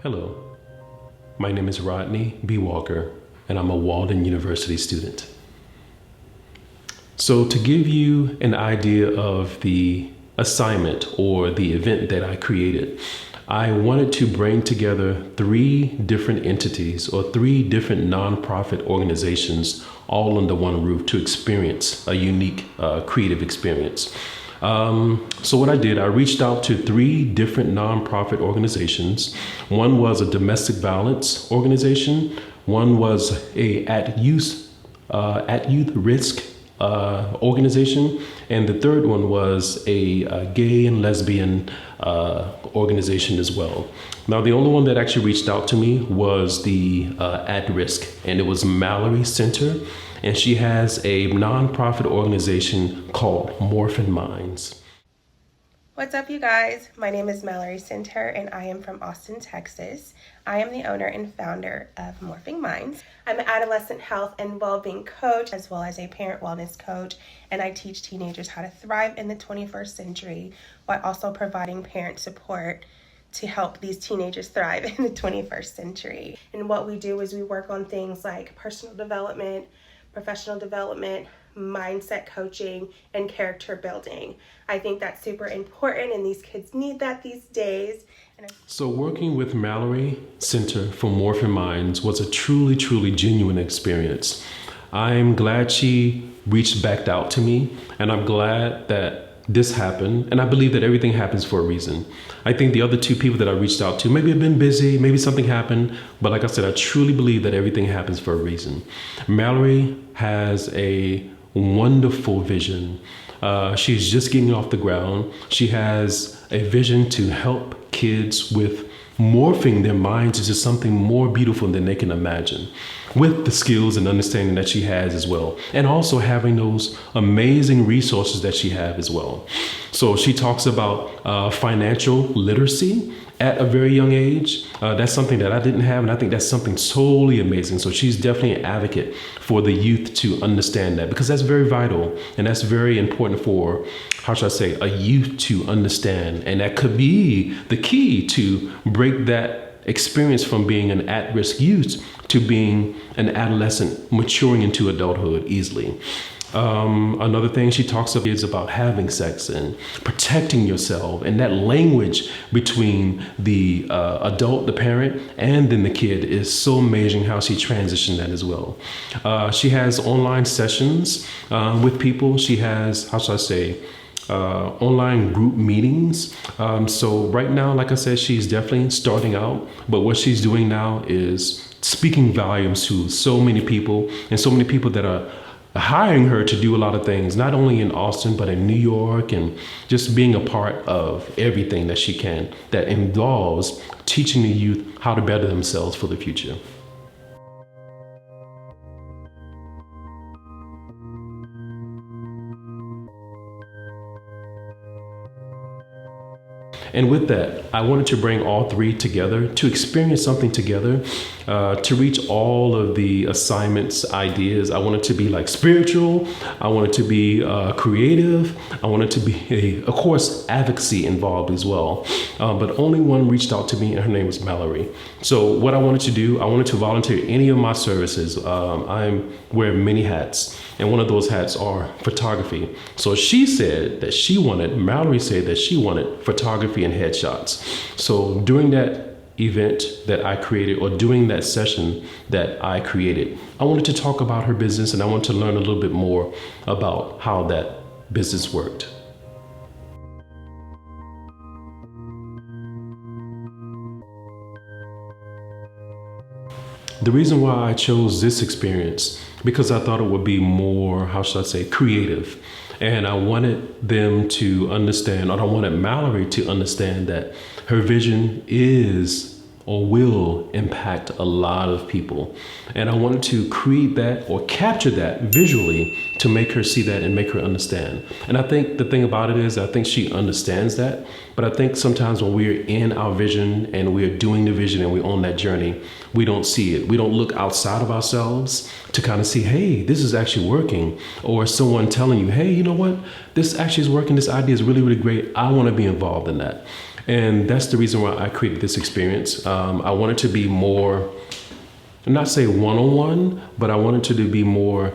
Hello, my name is Rodney B. Walker, and I'm a Walden University student. So to give you an idea of the assignment or the event that I created, I wanted to bring together 3 different entities or 3 different nonprofit organizations all under one roof to experience a unique creative experience. So what I did, I reached out to 3 different nonprofit organizations. One was a domestic violence organization. One was a at youth risk organization, and the third one was a gay and lesbian organization as well. Now, the only one that actually reached out to me was the at risk, and it was Mallory Center, and she has a nonprofit organization called Morphing Minds. What's up, you guys? My name is Mallory Center, and I am from Austin, Texas. I am the owner and founder of Morphing Minds. I'm an adolescent health and well-being coach, as well as a parent wellness coach, and I teach teenagers how to thrive in the 21st century while also providing parent support to help these teenagers thrive in the 21st century. And what we do is we work on things like personal development, professional development, mindset coaching, and character building. I think that's super important, and these kids need that these days. So working with Mallory Center for Morphing Minds was a truly, truly genuine experience. I'm glad she reached back out to me, and I'm glad that this happened, and I believe that everything happens for a reason. I think the other 2 people that I reached out to maybe have been busy, maybe something happened, but like I said, I truly believe that everything happens for a reason. Mallory has a wonderful vision. She's just getting off the ground. She has a vision to help kids with morphing their minds into something more beautiful than they can imagine, with the skills and understanding that she has as well, and also having those amazing resources that she has as well. So she talks about financial literacy at a very young age. That's something that I didn't have, and I think that's something totally amazing. So she's definitely an advocate for the youth to understand that, because that's very vital, and that's very important for, how should I say, a youth to understand. And that could be the key to break that experience from being an at-risk youth to being an adolescent maturing into adulthood easily. Another thing she talks about is about having sex and protecting yourself, and that language between the adult, the parent, and then the kid is so amazing how she transitioned that as well. She has online sessions with people. She has, how should I say, online group meetings. So right now, like I said, she's definitely starting out, but what she's doing now is speaking volumes to so many people, and so many people that are hiring her to do a lot of things, not only in Austin, but in New York, and just being a part of everything that she can that involves teaching the youth how to better themselves for the future. And with that, I wanted to bring all 3 together to experience something together, to reach all of the assignments, ideas. I wanted to be like spiritual. I wanted to be creative. I wanted to be, of course, advocacy involved as well. But only one reached out to me, and her name was Mallory. So what I wanted to do, I wanted to volunteer any of my services. I wear many hats, and one of those hats are photography. So she said that Mallory said that she wanted photography and headshots. So during that event that I created, or during that session that I created, I wanted to talk about her business, and I wanted to learn a little bit more about how that business worked. The reason why I chose this experience, because I thought it would be more, how should I say, creative. And I wanted them to understand, or I wanted Mallory to understand, that her vision is or will impact a lot of people. And I wanted to create that or capture that visually to make her see that and make her understand. And I think the thing about it is, I think she understands that. But I think sometimes when we're in our vision and we're doing the vision and we're on that journey, we don't see it. We don't look outside of ourselves to kind of see, hey, this is actually working. Or someone telling you, hey, you know what? This actually is working. This idea is really, really great. I want to be involved in that. And that's the reason why I created this experience. I wanted to be more, not say one-on-one, but I wanted to be more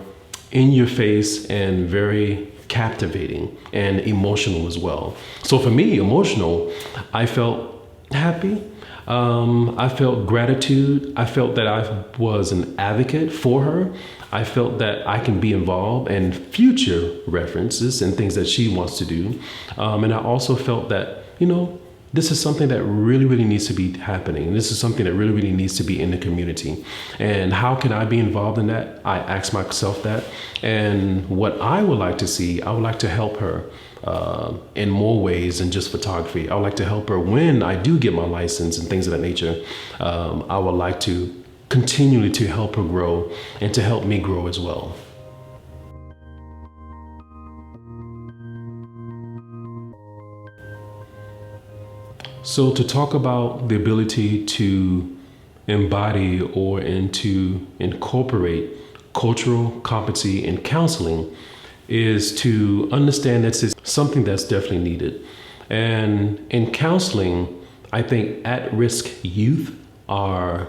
in your face and very captivating and emotional as well. So for me, emotional, I felt happy. I felt gratitude. I felt that I was an advocate for her. I felt that I can be involved in future references and things that she wants to do. And I also felt that, this is something that really, really needs to be happening. This is something that really, really needs to be in the community. And how can I be involved in that? I asked myself that. And what I would like to see, I would like to help her in more ways than just photography. I would like to help her when I do get my license and things of that nature. I would like to continually to help her grow and to help me grow as well. So to talk about the ability to embody or and to incorporate cultural competency in counseling is to understand that it's something that's definitely needed. And in counseling, I think at-risk youth are,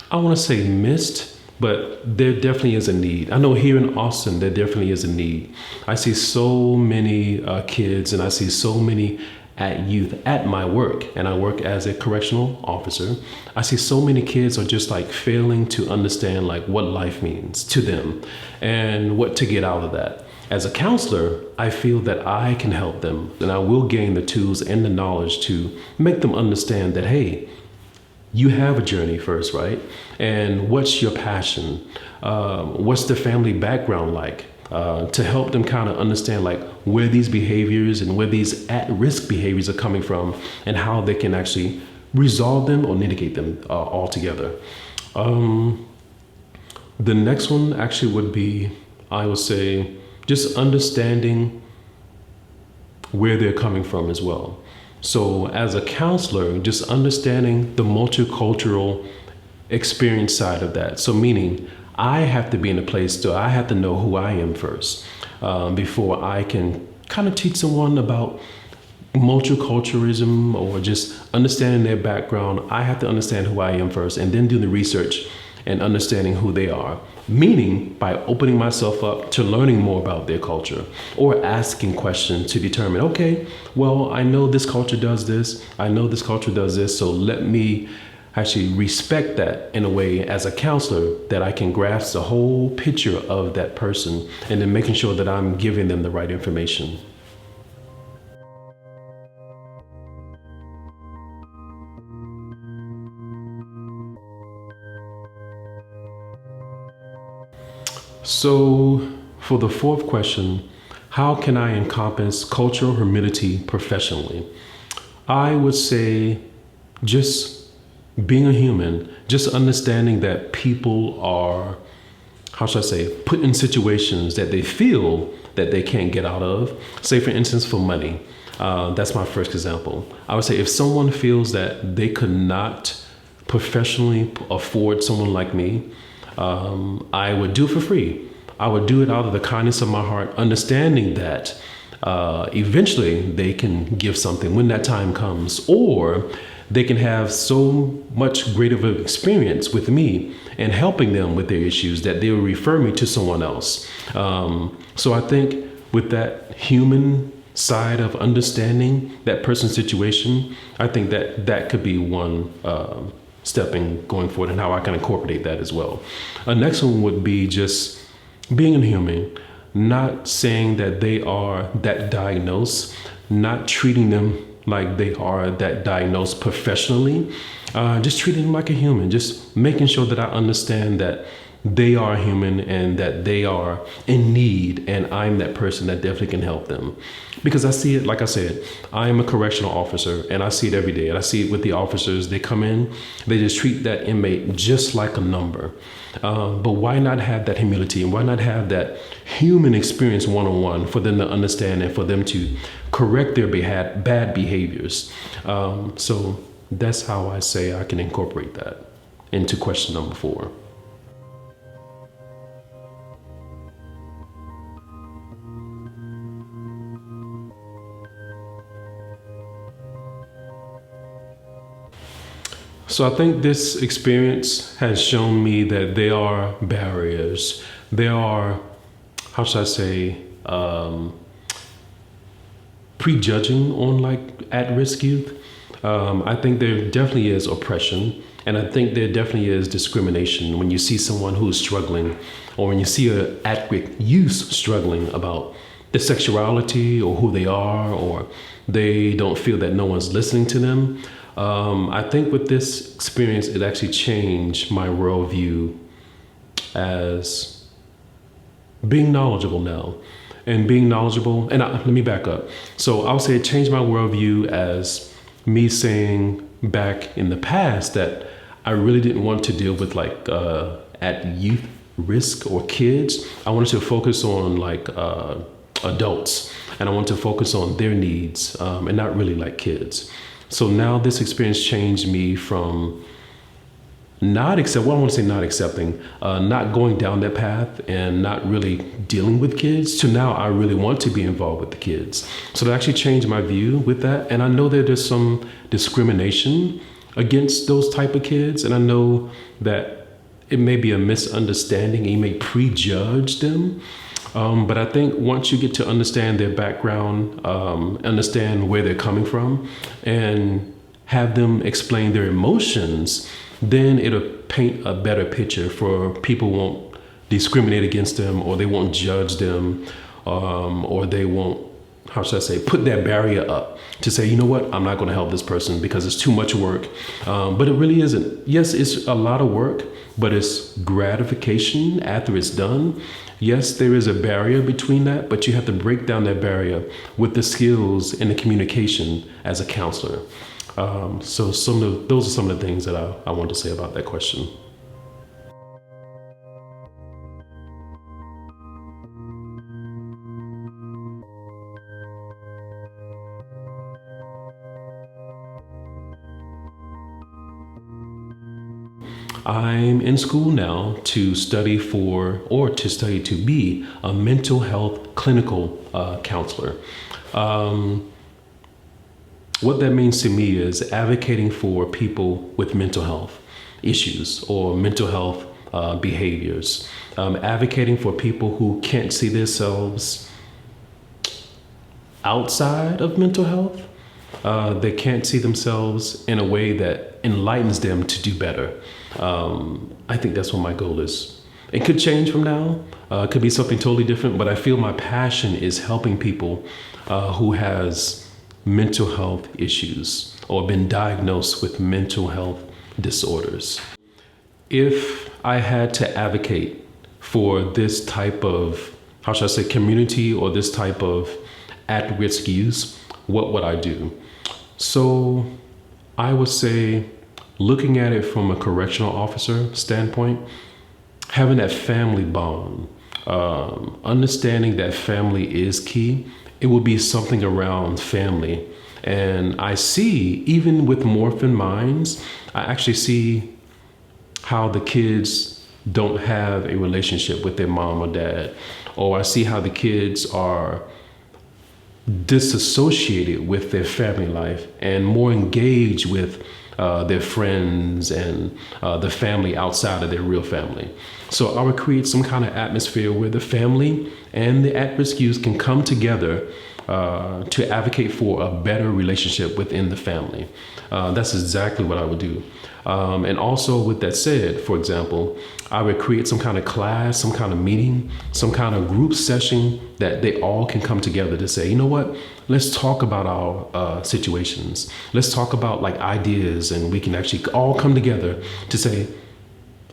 I want to say missed, but there definitely is a need. I know here in Austin, there definitely is a need. I see so many kids and I see so many at youth at my work, and I work as a correctional officer. I see so many kids are just like failing to understand like what life means to them and what to get out of that. As a counselor, I feel that I can help them and I will gain the tools and the knowledge to make them understand that, hey, you have a journey first, right? And what's your passion? What's the family background like? To help them kind of understand like where these behaviors and where these at-risk behaviors are coming from and how they can actually resolve them or mitigate them altogether. The next one actually would be, I would say, just understanding where they're coming from as well. So as a counselor, just understanding the multicultural experience side of that. So meaning I have to be in a place so I have to know who I am first before I can kind of teach someone about multiculturalism or just understanding their background. I have to understand who I am first and then do the research and understanding who they are. Meaning by opening myself up to learning more about their culture or asking questions to determine, okay, well, I know this culture does this. I know this culture does this. So let me actually respect that in a way as a counselor that I can grasp the whole picture of that person and then making sure that I'm giving them the right information. So for the fourth question, how can I encompass cultural humility professionally? I would say just being a human, just understanding that people are, how should I say, put in situations that they feel that they can't get out of. Say, for instance, for money. That's my first example. I would say if someone feels that they could not professionally afford someone like me, I would do it for free. I would do it out of the kindness of my heart, understanding that eventually they can give something when that time comes, or they can have so much greater of an experience with me and helping them with their issues that they will refer me to someone else. So I think with that human side of understanding that person's situation, I think that that could be one stepping going forward and how I can incorporate that as well. A next one would be just being a human, not saying that they are that diagnosed, not treating them like they are that diagnosed professionally, just treating them like a human, just making sure that I understand that they are human and that they are in need and I'm that person that definitely can help them. Because I see it, like I said, I am a correctional officer and I see it every day. And I see it with the officers. They come in, they just treat that inmate just like a number. But why not have that humility and why not have that human experience one-on-one for them to understand and for them to correct their bad behaviors? So that's how I say I can incorporate that into question number 4. So I think this experience has shown me that there are barriers. There are, how should I say, prejudging on like at-risk youth. I think there definitely is oppression, and I think there definitely is discrimination when you see someone who is struggling, or when you see a at-risk youth struggling about their sexuality or who they are, or they don't feel that no one's listening to them. I think with this experience, it actually changed my worldview as being knowledgeable now. And being knowledgeable, and let me back up. So I'll say it changed my worldview as me saying back in the past that I really didn't want to deal with like at youth risk or kids. I wanted to focus on like adults, and I wanted to focus on their needs and not really like kids. So now this experience changed me from not accepting, not going down that path and not really dealing with kids, to now I really want to be involved with the kids. So that actually changed my view with that. And I know that there's some discrimination against those type of kids. And I know that it may be a misunderstanding and you may prejudge them. But I think once you get to understand their background, understand where they're coming from, and have them explain their emotions, then it'll paint a better picture for people won't discriminate against them, or they won't judge them, or they won't, how should I say, put that barrier up to say, you know what, I'm not going to help this person because it's too much work. But it really isn't. Yes, it's a lot of work, but it's gratification after it's done. Yes, there is a barrier between that, but you have to break down that barrier with the skills and the communication as a counselor. So those are some of the things that I want to say about that question. I'm in school now to study to be a mental health clinical counselor. What that means to me is advocating for people with mental health issues or mental health behaviors, advocating for people who can't see themselves outside of mental health. They can't see themselves in a way that enlightens them to do better. I think that's what my goal is. It could change from now. It could be something totally different, but I feel my passion is helping people who has mental health issues or been diagnosed with mental health disorders. If I had to advocate for this type of, how should I say, community or this type of at-risk use, what would I do? So I would say, looking at it from a correctional officer standpoint, having that family bond, understanding that family is key. It will be something around family. And I see, even with Morphing Minds, I actually see how the kids don't have a relationship with their mom or dad. Or I see how the kids are disassociated with their family life and more engaged with their friends and the family outside of their real family. So I would create some kind of atmosphere where the family and the at-risk youth can come together to advocate for a better relationship within the family. That's exactly what I would do. And also, with that said, for example, I would create some kind of class, some kind of meeting, some kind of group session that they all can come together to say, you know what, let's talk about our situations. Let's talk about like ideas, and we can actually all come together to say,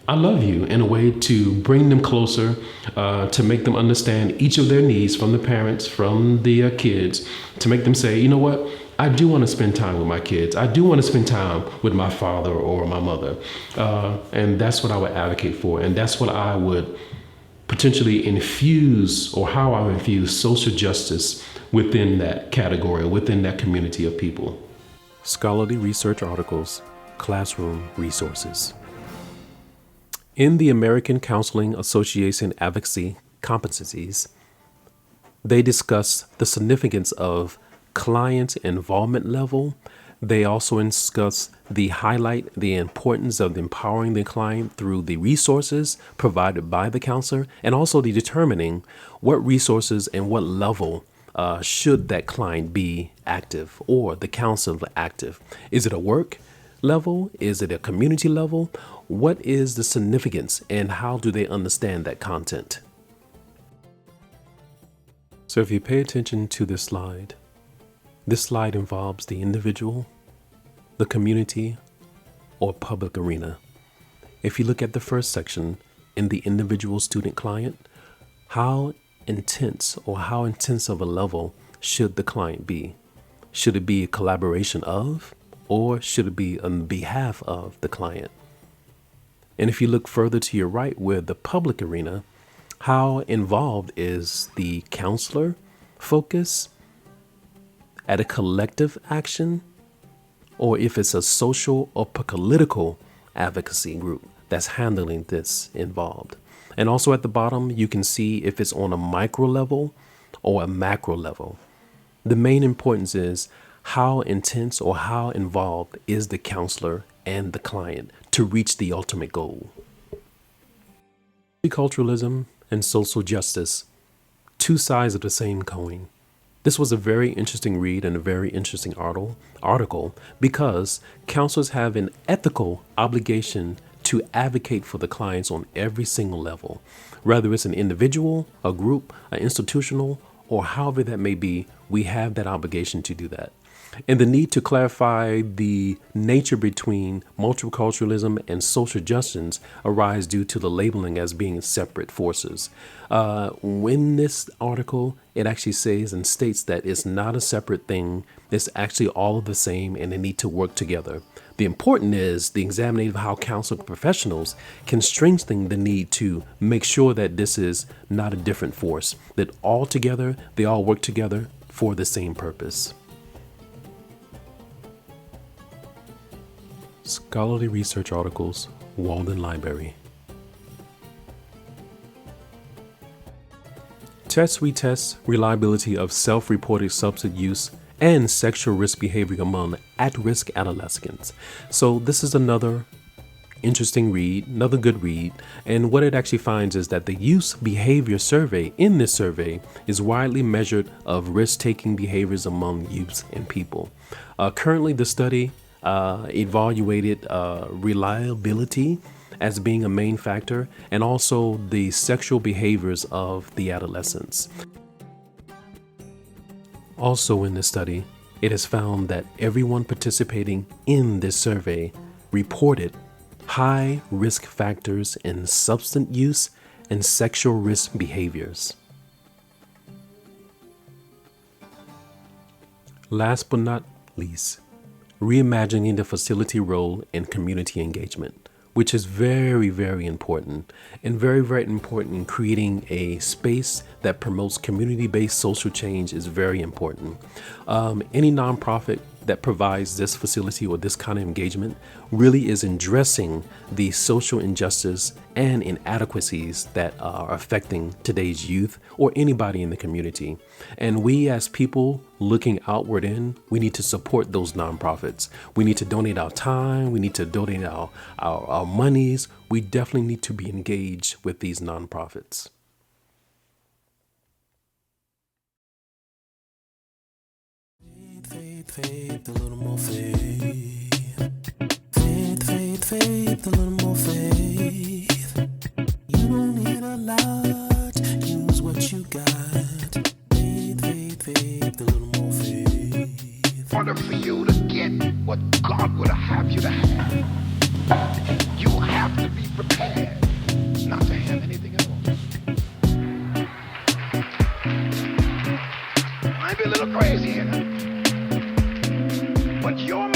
I love you, in a way to bring them closer, to make them understand each of their needs from the parents, from the kids, to make them say, you know what, I do want to spend time with my kids. I do want to spend time with my father or my mother. And that's what I would advocate for. And that's what I would potentially infuse, or how I would infuse social justice within that category, within that community of people. Scholarly research articles, classroom resources. In the American Counseling Association Advocacy Competencies, they discuss the significance of client involvement level. They also discuss the highlight the importance of empowering the client through the resources provided by the counselor, and also the determining what resources and what level should that client be active or the counselor active. Is it a work level? Is it a community level? What is the significance and how do they understand that content? So if you pay attention to this slide involves the individual, the community, or public arena. If you look at the first section in the individual student client, how intense or how intense of a level should the client be? Should it be a collaboration of, or should it be on behalf of the client? And if you look further to your right with the public arena, how involved is the counselor focus at a collective action, or if it's a social or political advocacy group that's handling this involved. And also at the bottom, you can see if it's on a micro level or a macro level. The main importance is how intense or how involved is the counselor and the client to reach the ultimate goal. Multiculturalism and social justice, two sides of the same coin. This was a very interesting read and a very interesting article because counselors have an ethical obligation to advocate for the clients on every single level, whether it's an individual, a group, an institutional, or however that may be. We have that obligation to do that. And the need to clarify the nature between multiculturalism and social justice arise due to the labeling as being separate forces. When this article, it actually says and states that it's not a separate thing. It's actually all of the same and they need to work together. The important is the examination of how counseling professionals can strengthen the need to make sure that this is not a different force, that all together, they all work together for the same purpose. Scholarly research articles, Walden Library. Tests retest reliability of self-reported substance use and sexual risk behavior among at-risk adolescents. So this is another interesting read, another good read. And what it actually finds is that the youth behavior survey in this survey is widely measured of risk-taking behaviors among youths and people. Currently, the study evaluated reliability as being a main factor, and also the sexual behaviors of the adolescents. Also in this study, it has found that everyone participating in this survey reported high risk factors in substance use and sexual risk behaviors. Last but not least, reimagining the facility role in community engagement, which is very, very important and very, very important in creating a space that promotes community-based social change is very important. Any nonprofit that provides this facility or this kind of engagement really is addressing the social injustice and inadequacies that are affecting today's youth or anybody in the community. And we as people looking outward in, we need to support those nonprofits. We need to donate our time. We need to donate our monies. We definitely need to be engaged with these nonprofits. Faith, a little more faith. Faith, a little more faith. You don't need a lot, use what you got. Faith, a little more faith. In order for you to get what God would have you to have, you have to be prepared not to have anything at all. Might be a little crazy here, but your